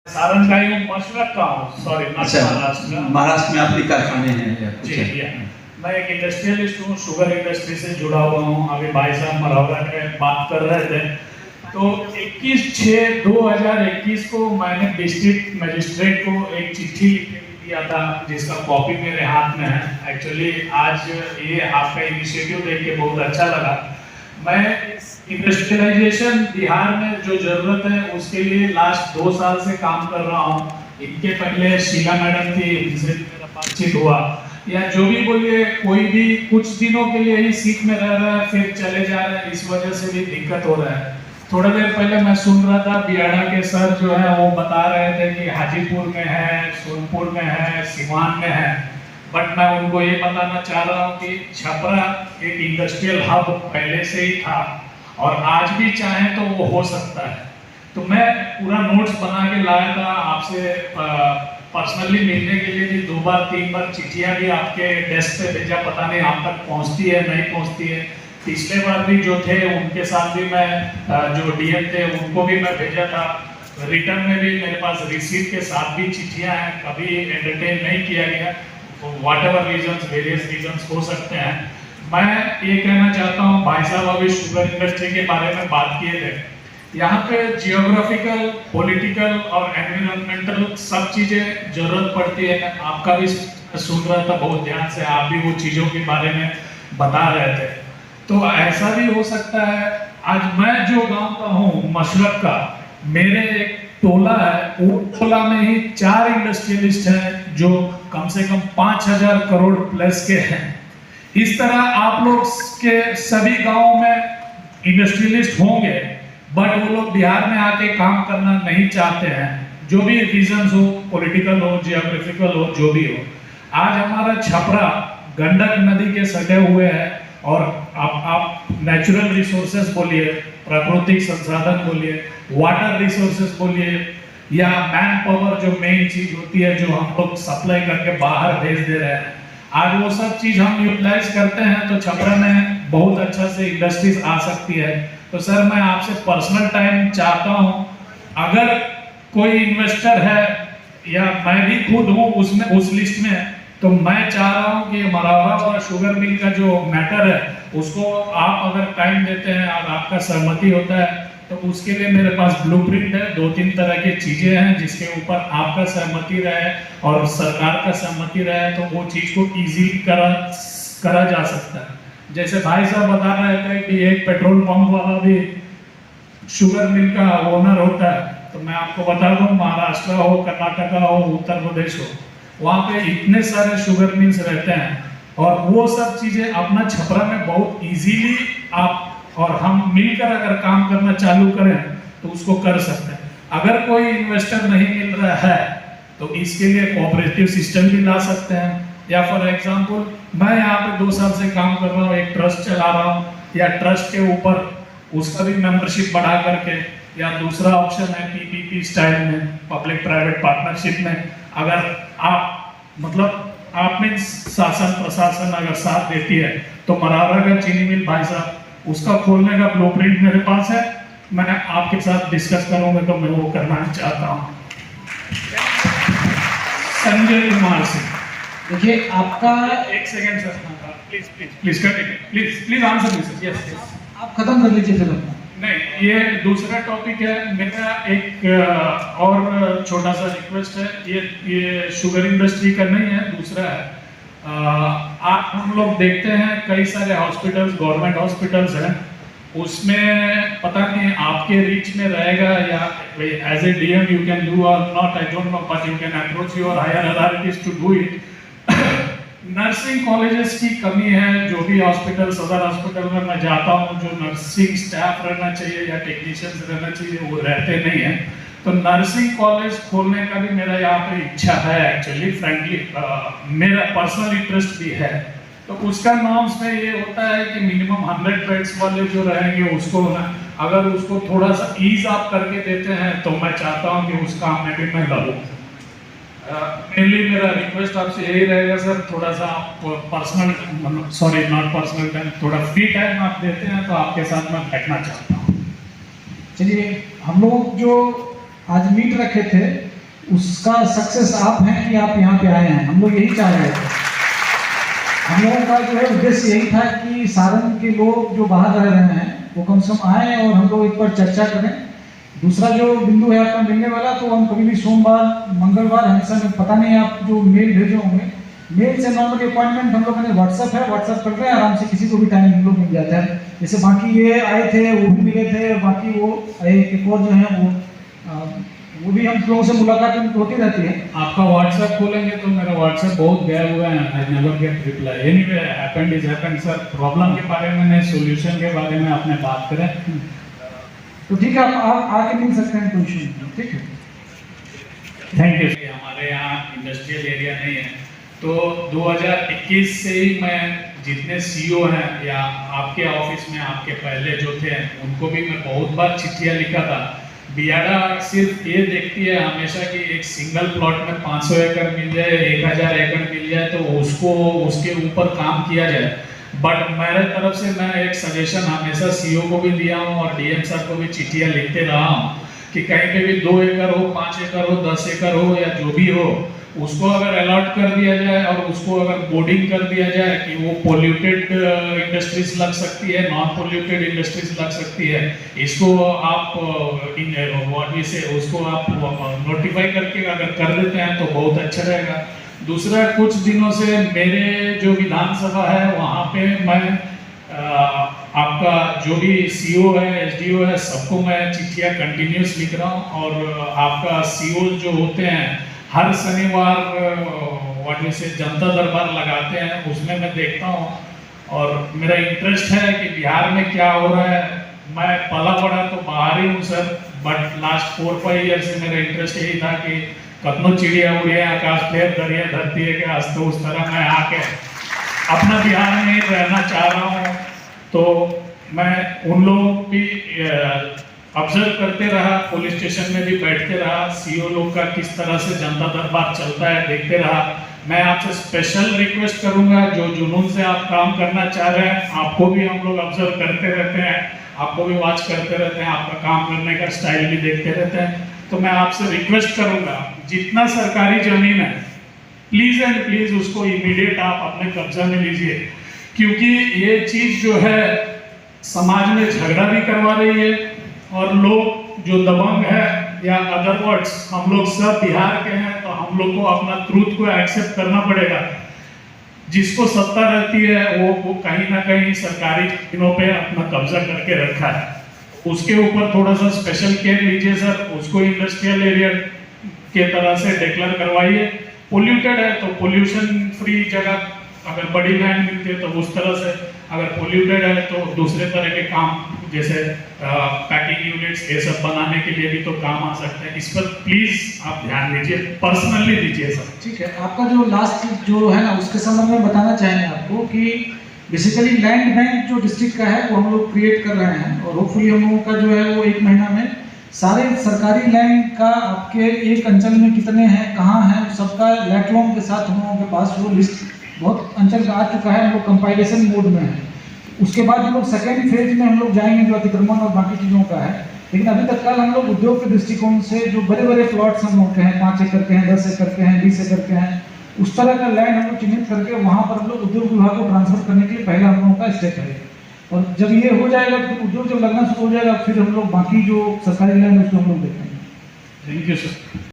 सारण का हूँ, मशरक का हूँ, सॉरी अच्छा, महाराष्ट्र में आपके कारखाने हैं या कुछ जी है? मैं एक इंडस्ट्रियलिस्ट हूँ, शुगर इंडस्ट्री से जुड़ा हुआ हूँ। अभी भाई साहब मरौरा में बात कर रहे थे, तो 21/6/2021 को मैंने डिस्ट्रिक्ट मजिस्ट्रेट को एक चिट्ठी दिया था, जिसका कॉपी मेरे हाथ में है। एक्चुअली आज ये आपका इनिशिएटिव देख के बहुत अच्छा लगा। मैं इंडस्ट्रियलाइजेशन बिहार में जो जरूरत है उसके लिए लास्ट 2 साल से काम कर रहा हूँ। इनके पहले शीला मैडम थी, उनसे मेरा बातचीत हुआ, या जो भी बोलिए, कोई भी कुछ दिनों के लिए ही सीट में रह रहा है फिर चले जा रहे हैं, इस वजह से भी दिक्कत हो रहा है। थोड़ा देर पहले मैं सुन रहा था बियाड़ा के सर जो है वो बता रहे थे कि हाजीपुर में है, सोनपुर में है, सिवान में है, बट मैं उनको ये बताना चाह रहा हूँ कि छपरा एक इंडस्ट्रियल हब पहले से ही था और आज भी चाहे तो वो हो सकता है। तो मैं पूरा नोट्स बना के लाया था, आपसे पर्सनली मिलने के लिए भी 2 बार 3 बार चिट्ठियां भी आपके डेस्क पे भेजा, पता नहीं आप तक पहुंचती है नहीं पहुंचती है। पिछले बार भी जो थे उनके साथ भी मैं जो डीएम थे उनको भी मैं भेजा था। रिटर्न में भी मेरे पास रिसीट के साथ भी चिट्ठियां हैं, कभी एंटरटेन नहीं किया गया। What ever reasons, various reasons हो सकते हैं। मैं ये कहना चाहता हूँ, भाई साहब अभी शुगर इंडस्ट्री के बारे में बात किए थे, यहाँ पे जियोग्राफिकल, पॉलिटिकल और एनवायरमेंटल सब चीजें जरूरत पड़ती है। आपका भी सुन रहा था बहुत ध्यान से, आप भी वो चीजों के बारे में बता रहे थे। तो ऐसा भी हो सकता है, आज मैं जो गांव का हूँ मशरक का, मेरे एक टोला है, वो टोला में ही 4 इंडस्ट्रियलिस्ट हैं जो कम से कम 5,000 करोड़ प्लस के हैं। इस तरह आप लोग के सभी गांवों में इंडस्ट्रियलिस्ट होंगे, बट वो लोग बिहार में आके काम करना नहीं चाहते हैं, जो भी रीजंस हो, पॉलिटिकल हो, जियोग्राफिकल हो, जो भी हो। आज हमारा छपरा गंडक नदी के सटे हुए है और आप नेचुरल रिसोर्सेस बोलिए, प्राकृतिक संसाधन बोलिए, वाटर रिसोर्सेस बोलिए, या मैन पावर जो मेन चीज होती है जो हम लोग सप्लाई करके बाहर भेज दे रहे हैं, आज वो सब चीज हम यूटिलाइज करते हैं तो छपरा में बहुत अच्छा से इंडस्ट्रीज आ सकती है। तो सर मैं आपसे पर्सनल टाइम चाहता हूं, अगर कोई इन्वेस्टर है या मैं भी खुद हूं उसमें, उस लिस्ट में, तो मैं चाह रहा हूं कि मरौरा और शुगर मिल का जो मैटर है उसको आप अगर टाइम देते हैं और आपका सहमति होता है तो उसके लिए मेरे पास ब्लूप्रिंट है। 2-3 तरह की चीजें हैं जिसके ऊपर आपका सहमति रहे और सरकार का सहमति रहे तो वो चीज को इजीली करा जा सकता है। जैसे भाई साहब बता रहे थे कि एक पेट्रोल पंप वाला भी शुगर मिल का ओनर होता है, तो मैं आपको बता दूं, महाराष्ट्र हो, कर्नाटका हो, उत्तर प्रदेश हो, वहाँ पे इतने सारे शुगर मिल्स रहते हैं और वो सब चीजें अपना छपरा में बहुत इजीली आप और हम मिलकर अगर काम करना चालू करें तो उसको कर सकते हैं। अगर कोई इन्वेस्टर नहीं मिल रहा है तो इसके लिए कोऑपरेटिव सिस्टम भी ला सकते हैं, या फॉर एग्जांपल मैं यहाँ पे 2 साल से काम कर रहा हूँ, एक ट्रस्ट चला रहा हूँ, या ट्रस्ट के ऊपर उसका भी मेंबरशिप बढ़ा करके, या दूसरा ऑप्शन है पीपीपी स्टाइल में, पब्लिक प्राइवेट पार्टनरशिप में, अगर आप मतलब आप में शासन प्रशासन अगर साथ देती है तो मरौरा का चीनी मिल भाई साहब उसका खोलने का ब्लूप्रिंट मेरे पास है। मैं आपके साथ डिस्कस करूंगा तो मैं वो करना चाहता हूँ। संजय कुमार सिंह। देखिए आपका एक second sir, please please please continue, please please answer me sir. Yes yes, आप खत्म कर लीजिए फिर अपना। नहीं, ये दूसरा टॉपिक है मेरा। एक और छोटा सा रिक्वेस्ट है, ये शुगर इंडस्ट्री का नहीं है, दूसरा है। आप हम लोग देखते हैं कई सारे हॉस्पिटल्स, गवर्नमेंट हॉस्पिटल्स हैं, उसमें पता नहीं आपके रीच में रहेगा या as a DM you can do or not, I don't know, but you can approach your higher authorities to do it. Nursing colleges की कमी है, जो भी हॉस्पिटल, सदर हॉस्पिटल में मैं जाता हूँ, जो नर्सिंग स्टाफ रहना चाहिए या टेक्नीशियंस रहना चाहिए वो रहते नहीं हैं। तो नर्सिंग कॉलेज खोलने का भी मेरा यहाँ पे इच्छा है, एक्चुअली फ्रेंकली मेरा पर्सनल इंटरेस्ट भी है। तो उसका नॉर्म्स में ये होता है कि मिनिमम 100 बेड्स वाले जो रहेंगे उसको ना, अगर उसको थोड़ा सा ईज आप करके देते हैं तो मैं चाहता हूँ कि उस काम में भी मैं लगूँ। मेनली मेरा रिक्वेस्ट आपसे यही रहेगा सर, थोड़ा सा आप personal, sorry not personal time, थोड़ा फ्री टाइम आप देते हैं तो आपके साथ मैं बैठना चाहता हूँ। चलिए, हम लोग जो आज मीट रखे थे उसका सक्सेस आप हैं कि आप यहाँ पे आए हैं, हम लोग यही चाह रहे थे। हम लोगों का जो है उद्देश्य यही था कि सारण के लोग जो बाहर रह रहे हैं वो कम से कम आए और हम लोग एक बार चर्चा करें। दूसरा जो बिंदु है आपका मिलने वाला, तो हम कभी भी सोमवार मंगलवार हमेशा में, पता नहीं आप जो मेल भेजे होंगे, मेल से नॉर्मली अपॉइंटमेंट हम लोग ने व्हाट्सअप है, व्हाट्सअप करते हैं, आराम से किसी को भी टाइम हम लोग मिल जाता है। जैसे बाकी ये आए थे वो भी मिले थे, बाकी वो एक और जो है वो भी हम लोगों से मुलाकात होती रहती है। आपका व्हाट्सएप खोलेंगे तो मेरा व्हाट्सएप बहुत गया हुआ है, I never get reply. Anyway, happened is happened sir. Problem के बारे में नहीं, सॉल्यूशन के बारे में आपने बात करें तो ठीक है, आप आके मिल सकते हैं, कोई इशू नहीं, ठीक है। Thank you. हमारे यहाँ इंडस्ट्रियल एरिया नहीं है, तो 2021 से ही मैं जितने सीईओ हैं या आपके ऑफिस में आपके पहले जो थे उनको भी मैं बहुत बार चिट्ठियाँ लिखा था। बियाडा सिर्फ ये देखती है हमेशा कि एक सिंगल प्लॉट में 500 एकड़ मिल जाए, 1000 एकड़ मिल जाए तो उसको उसके ऊपर काम किया जाए। बट मेरे तरफ से मैं एक सजेशन हमेशा सीईओ को भी दिया हूँ और डीएम सर को भी चिट्ठियाँ लिखते रहा हूँ कि कहीं पे भी 2 एकड़ हो, 5 एकड़ हो, 10 एकड़ हो या जो भी हो, उसको अगर अलॉट कर दिया जाए और उसको अगर बोर्डिंग कर दिया जाए कि वो पोल्यूटेड इंडस्ट्रीज लग सकती है, नॉन पोल्यूटेड इंडस्ट्रीज लग सकती है, इसको आप उसको आप नोटिफाई करके अगर कर देते हैं तो बहुत अच्छा रहेगा। दूसरा, कुछ दिनों से मेरे जो विधानसभा है वहाँ पे मैं आपका जो भी सीईओ है, एसडीओ है, सबको मैं चिट्ठियाँ कंटिन्यूस लिख रहा हूँ। और आपका सीईओ जो होते हैं हर शनिवार से जनता दरबार लगाते हैं, उसमें मैं देखता हूँ और मेरा इंटरेस्ट है कि बिहार में क्या हो रहा है। मैं पला बड़ा तो बाहर ही हूँ सर, बट लास्ट 4-5 ईयर से मेरा इंटरेस्ट यही था कि कतनो चिड़िया उड़िया आकाश फेर दरिया धरती है क्या, तो उस तरह मैं आके अपना बिहार में रहना चाह रहा हूँ। तो मैं उन लोगों भी ऑब्जर्व करते रहा, पुलिस स्टेशन में भी बैठते रहा, सीईओ लोग का किस तरह से जनता दरबार चलता है देखते रहा। मैं आपसे स्पेशल रिक्वेस्ट करूंगा, जो जुनून से आप काम करना चाह रहे हैं, आपको भी हम लोग ऑब्जर्व करते रहते हैं, आपको भी वॉच करते रहते हैं, आपका काम करने का स्टाइल भी देखते रहते हैं। तो मैं आपसे रिक्वेस्ट करूंगा, जितना सरकारी जमीन है प्लीज एंड प्लीज उसको इमीडिएट आप अपने कब्जा में लीजिए, क्योंकि ये चीज जो है समाज में झगड़ा भी करवा रही है और लोग जो दबंग है या अदर वर्ड्स हम लोग सब बिहार के हैं, तो हम लोग को अपना ट्रूथ को एक्सेप्ट करना पड़ेगा। जिसको सत्ता रहती है वो कहीं ना कहीं सरकारी जमीनों पे अपना कब्जा करके रखा है, उसके ऊपर थोड़ा सा स्पेशल केयर लीजिए सर। उसको इंडस्ट्रियल एरिया के तरह से डिक्लेयर करवाइए। पोल्यूटेड है तो पोल्यूशन फ्री जगह अगर बड़ी लैंड मिलती है तो उस तरह से, अगर पोल्यूटेड है तो दूसरे तरह के काम जैसे पैकिंग यूनिट्स ये सब बनाने के लिए भी तो काम आ सकते हैं। इस पर प्लीज आप ध्यान दीजिए, पर्सनली दीजिए सर। ठीक है, आपका जो लास्ट जो है ना उसके संबंध में बताना चाहेंगे आपको कि बेसिकली लैंड बैंक जो डिस्ट्रिक्ट का है वो हम लोग क्रिएट कर रहे हैं और होपफुली हम लोगों का जो है वो 1 महीना में सारे सरकारी लैंड का आपके एक अंचल में कितने हैं, कहाँ हैं, सबका लैटलॉम के साथ हम लोगों के पास वो लिस्ट बहुत अंचल का आ चुका है, हम लोग कंपाइलेशन मोड में है। उसके बाद हम लोग सेकेंड फेज में हम लोग जाएंगे जो अतिक्रमण और बाकी चीज़ों का है। लेकिन अभी तक कल हम लोग उद्योग के दृष्टिकोण से जो बड़े बड़े प्लॉट्स हम लोग के हैं, 5 एकड़ के हैं, 10 एकड़ के हैं, 20 एकड़ के हैं, उस तरह का लैंड हम लोग चिन्हित करके वहाँ पर हम लोग उद्योग विभाग को ट्रांसफर करने के लिए पहला हम लोगों का स्टेप है। और जब ये हो जाएगा तो उद्योग जब लगना शुरू हो जाएगा, फिर हम लोग बाकी जो सरकारी लैंड उसको हम लोग देखेंगे। Thank you sir.